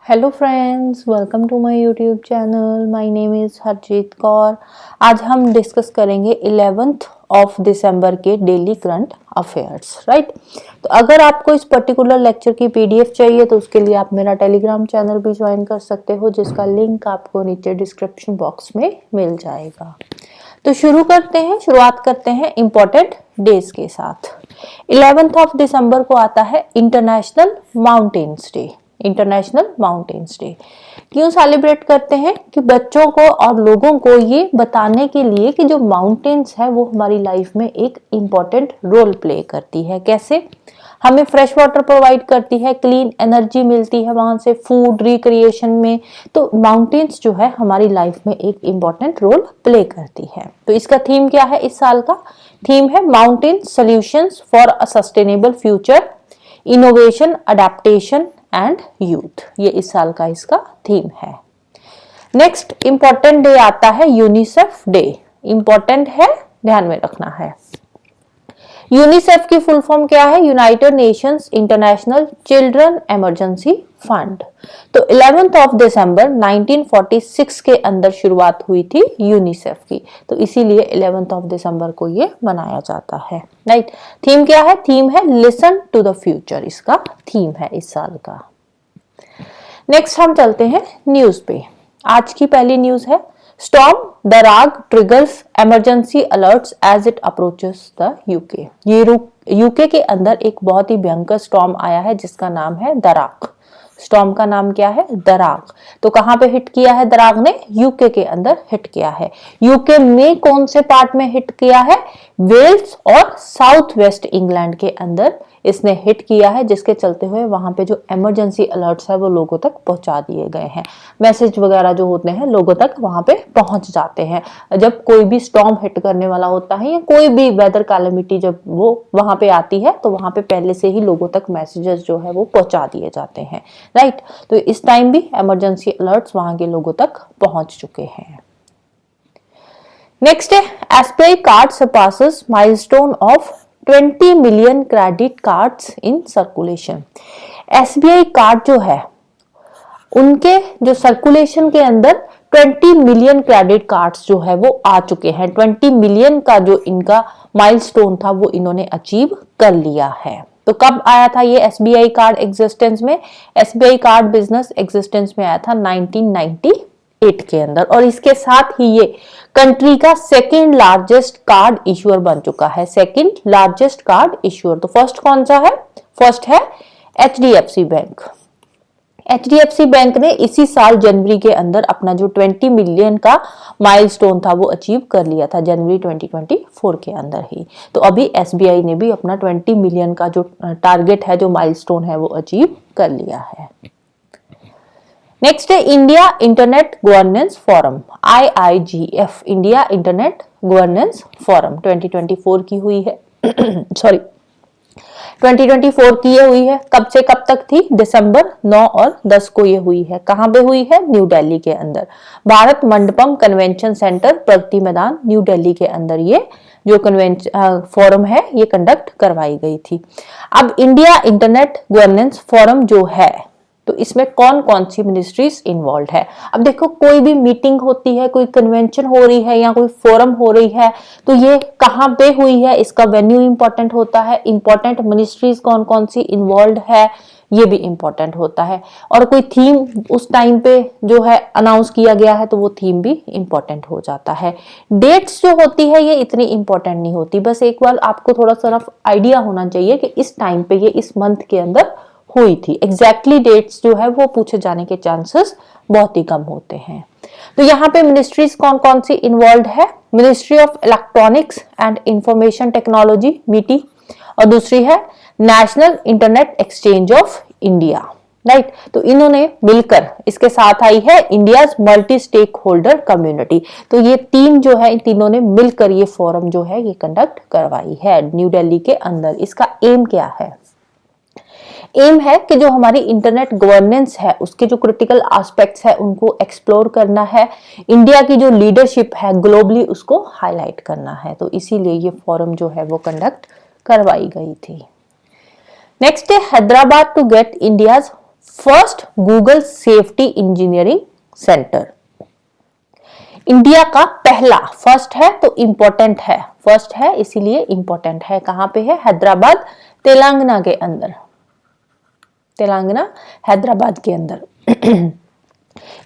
Hello friends, welcome to my YouTube channel. My name is Harjeet Kaur. आज हम discuss करेंगे 11th of December के daily current affairs, right. तो अगर आपको इस पर्टिकुलर लेक्चर की पीडीएफ चाहिए तो उसके लिए आप मेरा टेलीग्राम चैनल भी ज्वाइन कर सकते हो, जिसका लिंक आपको नीचे डिस्क्रिप्शन बॉक्स में मिल जाएगा। तो शुरुआत करते हैं इम्पोर्टेंट डेज के साथ। 11th ऑफ दिसंबर को आता है international mountains day. International mountains day क्यों सेलिब्रेट करते हैं? कि बच्चों को और लोगों को ये बताने के लिए कि जो माउंटेन्स है वो हमारी लाइफ में एक इम्पॉर्टेंट रोल प्ले करती है। कैसे? हमें फ्रेश वाटर प्रोवाइड करती है, क्लीन एनर्जी मिलती है वहां से, फूड रिक्रिएशन में। तो माउंटेन्स जो है हमारी लाइफ में एक इम्पॉर्टेंट रोल प्ले करती है। तो इसका थीम क्या है? इस साल का थीम है mountain solutions for a sustainable future, innovation, adaptation and youth. ये इस साल का इसका थीम है। नेक्स्ट इंपॉर्टेंट डे आता है यूनिसेफ डे। इंपॉर्टेंट है, ध्यान में रखना है। यूनिसेफ की फुल फॉर्म क्या है? United Nations international children emergency fund. तो 11th ऑफ दिसंबर 1946 के अंदर शुरुआत हुई थी यूनिसेफ की, तो इसीलिए 11th ऑफ दिसंबर को ये मनाया जाता है, राइट। थीम क्या है? थीम है लिसन टू द फ्यूचर, इसका थीम है इस साल का। नेक्स्ट हम चलते हैं न्यूज पे। आज की पहली न्यूज है storm Darragh triggers emergency alerts as it approaches the UK. ये यूके के अंदर एक बहुत ही भयंकर स्टॉर्म आया है जिसका नाम है दराग। स्टॉर्म का नाम क्या है? दराग। तो कहां पे हिट किया है दराग ने? यूके के अंदर हिट किया है। यूके में कौन से पार्ट में हिट किया है? वेल्स और साउथ वेस्ट इंग्लैंड के अंदर इसने हिट किया है, जिसके चलते हुए वहां पे जो इमरजेंसी अलर्ट्स है वो लोगों तक पहुंचा दिए गए हैं। मैसेज वगैरह जो होते हैं लोगों तक वहां पे पहुंच जाते हैं। जब कोई भी स्टॉर्म हिट करने वाला होता है या कोई भी वेदर कैलेमिटी जब वो वहां पे आती है तो वहां पे पहले से ही लोगों तक मैसेजेस जो है वो पहुंचा दिए जाते हैं, राइट। तो इस टाइम भी इमरजेंसी अलर्ट्स वहां के लोगों तक पहुंच चुके हैं। नेक्स्ट है SBI card surpasses milestone of 20 million credit cards in circulation. SBI card जो है उनके जो सर्कुलेशन के अंदर 20 मिलियन क्रेडिट कार्ड्स जो है वो आ चुके हैं। 20 मिलियन का जो इनका माइलस्टोन था वो इन्होंने अचीव कर लिया है। तो कब आया था ये एसबीआई कार्ड एग्जिस्टेंस में? एसबीआई कार्ड बिजनेस एग्जिस्टेंस में आया था 1998 के अंदर, और इसके साथ ही ये कंट्री का सेकंड लार्जेस्ट कार्ड इश्यूअर बन चुका है। Second largest card issuer. तो फर्स्ट कौन सा है? फर्स्ट है एचडीएफसी बैंक। एचडीएफसी बैंक ने इसी साल जनवरी के अंदर अपना जो 20 मिलियन का माइलस्टोन था वो अचीव कर लिया था, जनवरी 2024 के अंदर ही। तो अभी एसबीआई ने भी अपना 20 मिलियन का जो टारगेट है, जो माइलस्टोन है वो अचीव कर लिया है। नेक्स्ट है India internet governance forum, IIGF, India internet governance forum 2024 की हुई है। सॉरी 2024 की ये हुई है। कब से कब तक थी? दिसंबर 9 और 10 को ये हुई है। कहां पे हुई है? न्यू दिल्ली के अंदर, Bharat Mandapam convention centre, Pragati Maidan, new Delhi के अंदर ये जो कन्वेंशन फोरम है ये कंडक्ट करवाई गई थी। अब इंडिया इंटरनेट गवर्नेंस फोरम जो है तो इसमें कौन कौन सी मिनिस्ट्रीज इन्वॉल्व है? अब देखो, कोई भी मीटिंग होती है, कोई कन्वेंशन हो रही है या कोई फोरम हो रही है, तो ये कहां पे हुई है, इसका वेन्यू इंपॉर्टेंट होता है। इंपॉर्टेंट मिनिस्ट्रीज कौन कौन सी इन्वॉल्व है ये भी इंपॉर्टेंट होता है। और कोई थीम उस टाइम पे जो है अनाउंस किया गया है तो वो थीम भी इंपॉर्टेंट हो जाता है। डेट्स जो होती है ये इतनी इंपॉर्टेंट नहीं होती, बस एक बार आपको थोड़ा सा आइडिया होना चाहिए कि इस टाइम पे ये इस मंथ के अंदर हुई थी। एग्जैक्टली डेट्स जो है वो पूछे जाने के चांसेस बहुत ही कम होते हैं। तो यहाँ पे मिनिस्ट्रीज कौन कौन सी इन्वॉल्व है? Ministry of electronics and information technology MeitY, और दूसरी है national internet exchange of India, right. तो इन्होंने मिलकर, इसके साथ आई है India's multi stakeholder community. तो ये तीन जो है, इन तीनों ने मिलकर ये फोरम जो है ये कंडक्ट करवाई है न्यू दिल्ली के अंदर। इसका एम क्या है? एम है कि जो हमारी इंटरनेट गवर्नेंस है उसके जो क्रिटिकल एस्पेक्ट्स है उनको एक्सप्लोर करना है। इंडिया की जो लीडरशिप है ग्लोबली उसको हाईलाइट करना है। तो इसीलिए ये फोरम जो है वो कंडक्ट करवाई गई थी। नेक्स्ट है Hyderabad to get India's first Google safety engineering centre. India का पहला, फर्स्ट है तो इंपॉर्टेंट है, फर्स्ट है इसीलिए इंपॉर्टेंट है। कहां पे है? हैदराबाद, तेलंगाना के अंदर, तेलंगाना हैदराबाद के अंदर।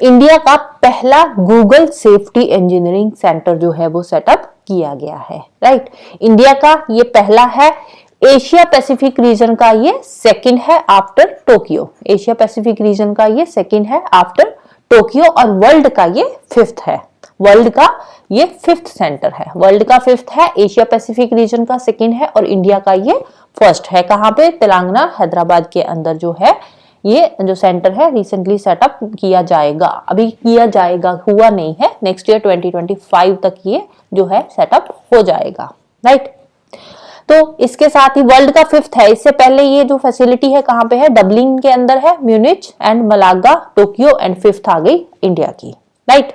इंडिया का पहला गूगल सेफ्टी इंजीनियरिंग सेंटर जो है वो सेटअप किया गया है, राइट। इंडिया का ये पहला है, एशिया पैसिफिक रीजन का ये सेकंड है after Tokyo, Asia Pacific region का ये सेकंड है आफ्टर टोक्यो, और वर्ल्ड का ये फिफ्थ है, वर्ल्ड का ये फिफ्थ सेंटर है, वर्ल्ड का फिफ्थ है, एशिया पैसिफिक रीजन का सेकंड है और इंडिया का ये फर्स्ट है। कहां पे? तेलंगाना हैदराबाद के अंदर जो है ये जो सेंटर है रिसेंटली सेटअप किया जाएगा, अभी किया जाएगा, हुआ नहीं है, नेक्स्ट ईयर 2025 तक ये जो है सेटअप हो जाएगा, राइट। तो इसके साथ ही वर्ल्ड का फिफ्थ है, इससे पहले ये जो फैसिलिटी है कहां पे है? डबलिन के अंदर है, Munich and Malaga, Tokyo and fifth आ गई इंडिया की, राइट।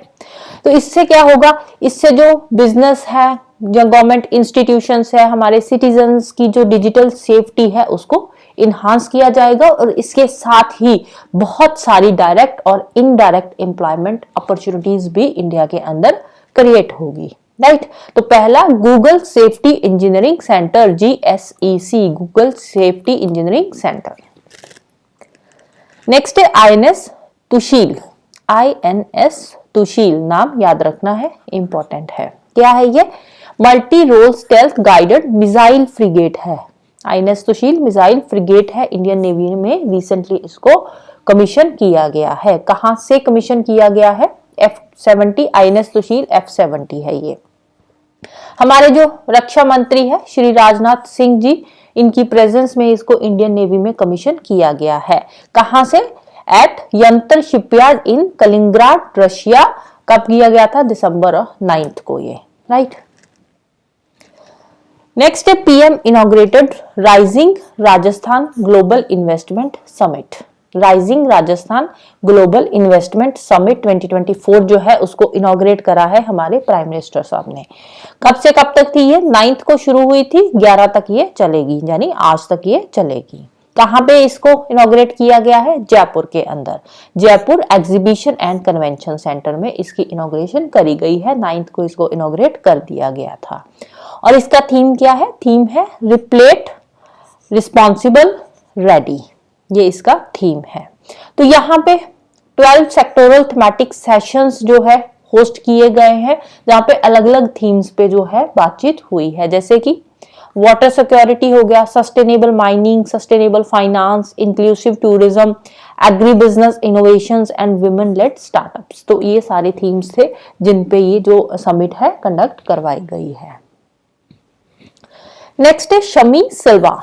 तो इससे क्या होगा? इससे जो बिजनेस है, जो गवर्नमेंट इंस्टीट्यूशंस है, हमारे सिटीजन्स की जो डिजिटल सेफ्टी है उसको इनहांस किया जाएगा, और इसके साथ ही बहुत सारी डायरेक्ट और इनडायरेक्ट एम्प्लॉयमेंट अपॉर्चुनिटीज भी इंडिया के अंदर क्रिएट होगी, राइट। तो पहला Google safety engineering centre, GSEC, Google safety engineering centre. Next है INS तुशील, INS तुशील, नाम याद रखना है, इंपॉर्टेंट है। क्या है ये? Multi role stealth guided missile frigate है, INS तुशील मिसाइल फ्रिगेट है, इंडियन नेवी में रिसेंटली इसको कमीशन किया गया है। कहां से कमीशन किया गया है? F-70, INS तुशील F-70 है ये। हमारे जो रक्षा मंत्री है श्री राजनाथ सिंह जी, इनकी प्रेजेंस में इसको इंडियन नेवी में कमीशन किया गया है। कहां से? एट यंत्र शिपयार्ड इन कलिंग्राड, रशिया। कब किया गया था? दिसंबर 9 को ये, राइट। नेक्स्ट है PM inaugurated rising Rajasthan global investment summit, rising Rajasthan global investment summit 2024 जो है उसको इनॉग्रेट करा है हमारे प्राइम मिनिस्टर साहब ने। कब से कब तक थी ये? 9 को शुरू हुई थी, 11 तक ये चलेगी, यानी आज तक ये चलेगी। कहां पे इसको इनॉग्रेट किया गया है? जयपुर के अंदर, Jaipur exhibition and convention centre में इसकी इनॉग्रेशन करी गई है। 9 को इसको इनॉग्रेट कर दिया गया था। और इसका थीम क्या है? थीम है रिप्लेट, रिस्पॉन्सिबल, रेडी, ये इसका थीम है। तो यहाँ पे 12 सेक्टोरल थीमेटिक सेशंस जो है होस्ट किए गए हैं, जहाँ पे अलग अलग थीम्स पे जो है बातचीत हुई है, जैसे कि वाटर सिक्योरिटी हो गया, sustainable mining, sustainable finance, inclusive tourism, agri business innovations and women lead startups. तो ये सारे थीम्स थे जिन पे ये जो समिट है कंडक्ट करवाई गई है। नेक्स्ट है शमी सिल्वा,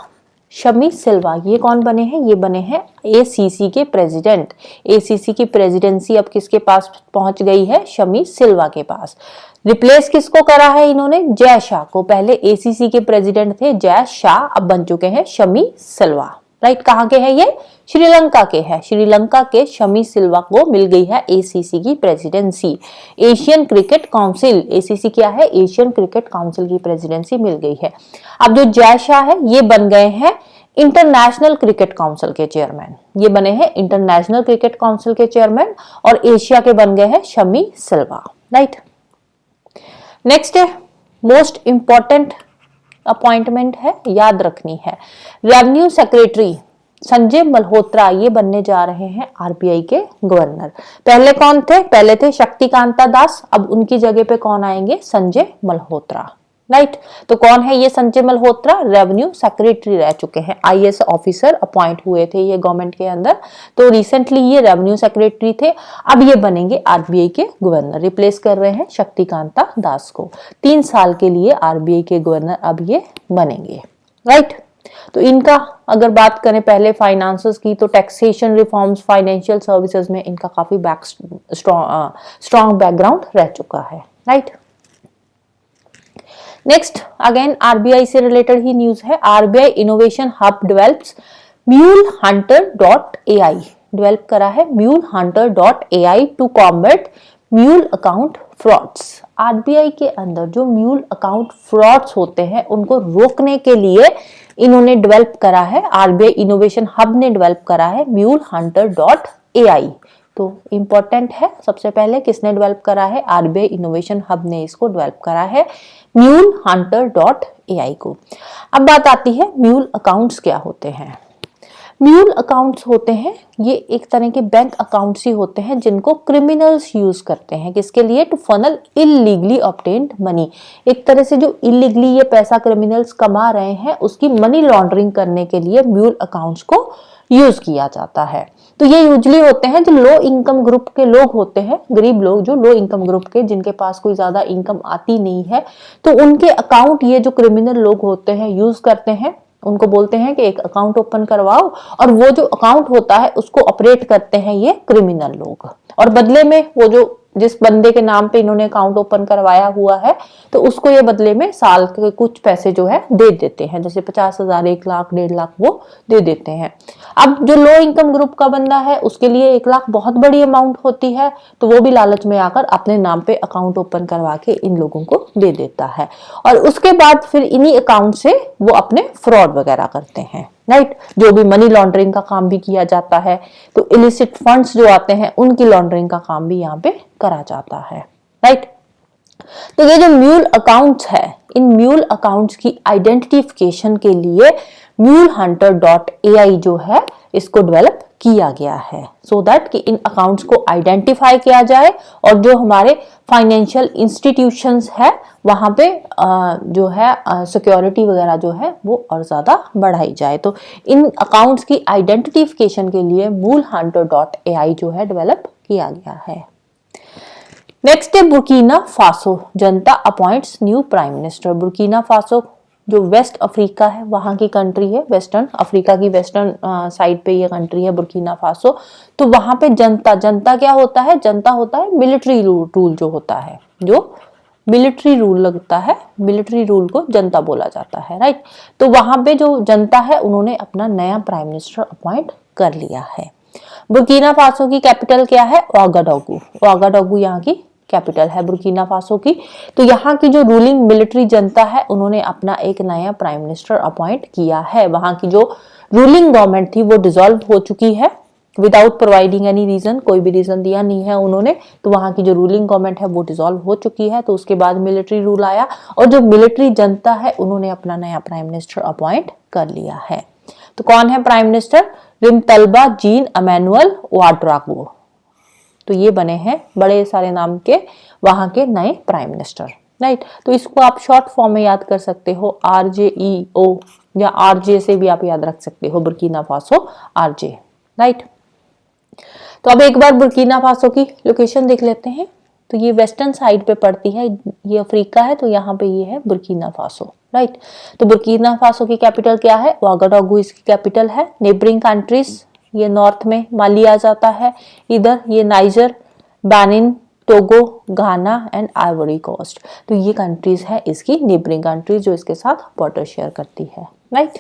शमी सिल्वा ये कौन बने हैं? ये बने हैं ACC के प्रेसिडेंट। ACC की प्रेसिडेंसी अब किसके पास पहुंच गई है? शमी सिल्वा के पास। रिप्लेस किसको करा है इन्होंने? जय शाह को। पहले ACC के प्रेसिडेंट थे जय शाह, अब बन चुके हैं शमी सिल्वा, राइट। कहां के हैं ये? श्रीलंका के हैं। श्रीलंका के शमी सिल्वा को मिल गई है ACC की presidency. Asian cricket council, ACC क्या है? एशियन क्रिकेट काउंसिल की प्रेसिडेंसी मिल गई है। अब जो जय शाह है ये बन गए हैं इंटरनेशनल क्रिकेट काउंसिल के चेयरमैन, ये बने हैं इंटरनेशनल क्रिकेट काउंसिल के चेयरमैन, और एशिया के बन गए हैं शमी सिल्वा, राइट। नेक्स्ट है मोस्ट इंपॉर्टेंट अपॉइंटमेंट है, याद रखनी है, रेवेन्यू सेक्रेटरी संजय मल्होत्रा ये बनने जा रहे हैं RBI के गवर्नर। पहले कौन थे? पहले थे शक्तिकांता दास, अब उनकी जगह पे कौन आएंगे? संजय मल्होत्रा, राइट। तो कौन है ये संजय मल्होत्रा? रेवेन्यू सेक्रेटरी रह चुके हैं, IAS ऑफिसर अपॉइंट हुए थे ये गवर्नमेंट के अंदर, तो रिसेंटली ये रेवेन्यू सेक्रेटरी थे, अब ये बनेंगे RBI के गवर्नर, रिप्लेस कर रहे हैं शक्तिकांता दास को। 3 साल के लिए RBI के गवर्नर अब ये बनेंगे, राइट। तो इनका अगर बात करें पहले फाइनेंसेस की, तो टैक्सेशन रिफॉर्म्स, फाइनेंशियल सर्विसेज में इनका काफी स्ट्रॉन्ग बैकग्राउंड रह चुका है, राइट। नेक्स्ट अगेन RBI से रिलेटेड ही न्यूज है। RBI innovation hub develops MuleHunter.ai, develop करा है MuleHunter.ai to combat mule account frauds. RBI के अंदर जो म्यूल अकाउंट फ्रॉड्स होते हैं उनको रोकने के लिए इन्होंने डेवलप करा है, आरबीआई इनोवेशन हब ने डेवलप करा है MuleHunter.ai। तो इंपॉर्टेंट है, सबसे पहले किसने डेवलप करा है, आरबीआई इनोवेशन हब ने इसको डेवलप करा है MuleHunter.ai को। अब बात आती है म्यूल अकाउंट्स क्या होते हैं। म्यूल अकाउंट्स होते हैं, ये एक तरह के बैंक अकाउंट्स ही होते हैं जिनको क्रिमिनल्स यूज करते हैं, किसके लिए, to funnel illegally obtained money. एक तरह से जो इलीगली ये पैसा क्रिमिनल्स कमा रहे हैं उसकी मनी लॉन्ड्रिंग करने के लिए म्यूल अकाउंट्स को यूज किया जाता है। तो ये यूजली होते हैं जो लो इनकम ग्रुप के लोग होते हैं, गरीब लोग जो लो इनकम ग्रुप के, जिनके पास कोई ज्यादा इनकम आती नहीं है, तो उनके अकाउंट ये जो क्रिमिनल लोग होते हैं यूज करते हैं। उनको बोलते हैं कि एक अकाउंट ओपन करवाओ, और वो जो अकाउंट होता है उसको ऑपरेट करते हैं ये क्रिमिनल लोग, और बदले में वो जो जिस बंदे के नाम पे इन्होंने अकाउंट ओपन करवाया हुआ है तो उसको ये बदले में साल के कुछ पैसे जो है दे देते हैं, जैसे 50,000, 1 लाख, 1.5 लाख वो दे देते हैं। अब जो लो इनकम ग्रुप का बंदा है उसके लिए 1 लाख बहुत बड़ी अमाउंट होती है, तो वो भी लालच में आकर अपने नाम पे अकाउंट ओपन करवा के इन लोगों को दे देता है, और उसके बाद फिर इन्हीं अकाउंट से वो अपने फ्रॉड वगैरह करते हैं, राइट। जो भी मनी लॉन्ड्रिंग का काम भी किया जाता है, तो इलिसिट फंड्स जो आते हैं उनकी लॉन्ड्रिंग का काम भी यहाँ पे करा जाता है, राइट। तो ये जो म्यूल अकाउंट्स है, इन म्यूल अकाउंट्स की आइडेंटिफिकेशन के लिए MuleHunter.ai जो है इसको डेवलप किया गया है, सो दैट कि इन अकाउंट्स को आइडेंटिफाई किया जाए और जो हमारे फाइनेंशियल इंस्टीट्यूशंस है वहां पे जो है सिक्योरिटी वगैरह जो है वो और ज्यादा बढ़ाई जाए। तो इन अकाउंट्स की आइडेंटिफिकेशन के लिए MuleHunter.ai जो है डेवलप किया गया है। नेक्स्ट है बुर्किना फासो, जनता appoints new prime minister. Burkina Faso जो वेस्ट अफ्रीका है वहां की कंट्री है, वेस्टर्न अफ्रीका की वेस्टर्न साइड पे ये कंट्री है बुर्किना फासो। तो वहां पे जनता क्या होता है, जनता होता है मिलिट्री रूल जो होता है, जो मिलिट्री रूल लगता है, मिलिट्री रूल को जनता बोला जाता है, राइट। तो वहां पे जो जनता है उन्होंने अपना नया प्राइम मिनिस्टर अपॉइंट कर लिया है। बुर्किना फासो की कैपिटल क्या है, ouagadougou। ouagadougou यहाँ की कैपिटल है बुर्किना फासो की। तो यहाँ की जो रूलिंग मिलिट्री जनता है उन्होंने अपना एक नया प्राइम मिनिस्टर अपॉइंट किया है। वहां की जो रूलिंग गवर्नमेंट थी वो डिसॉल्व हो चुकी है विदाउट प्रोवाइडिंग एनी रीजन, कोई भी रीजन दिया नहीं है उन्होंने। तो वहां की जो रूलिंग गवर्नमेंट है वो डिसॉल्व हो चुकी है, तो उसके बाद मिलिट्री रूल आया, और जो मिलिट्री जनता है उन्होंने अपना नया प्राइम मिनिस्टर अपॉइंट कर लिया है। तो कौन है प्राइम मिनिस्टर, रिमतल्बा जीन एमेनुअल ouattarago। तो ये बने हैं बड़े सारे नाम के वहां के नए प्राइम मिनिस्टर, राइट। तो इसको आप शॉर्ट फॉर्म में याद कर सकते हो, RJEO, या RJ से भी आप याद रख सकते हो, बुर्किना फासो RJ, राइट। तो अब एक बार बुर्किना फासो की लोकेशन देख लेते हैं। तो ये वेस्टर्न साइड पे पड़ती है, ये अफ्रीका है, तो यहाँ पे ये है बुर्किना फासो, राइट। तो बुर्किना फासो की कैपिटल क्या है, ouagadougou इसकी कैपिटल है। नेबरिंग कंट्रीज, ये नॉर्थ में माली आ जाता है, इधर ये Niger, Benin, Togo, Ghana and Ivory Coast. तो ये कंट्रीज है इसकी नेबरिंग कंट्रीज जो इसके साथ बॉर्डर शेयर करती है, right.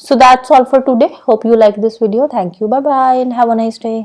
So that's all for today. Hope you like this video. Thank you. Bye bye and have a nice day.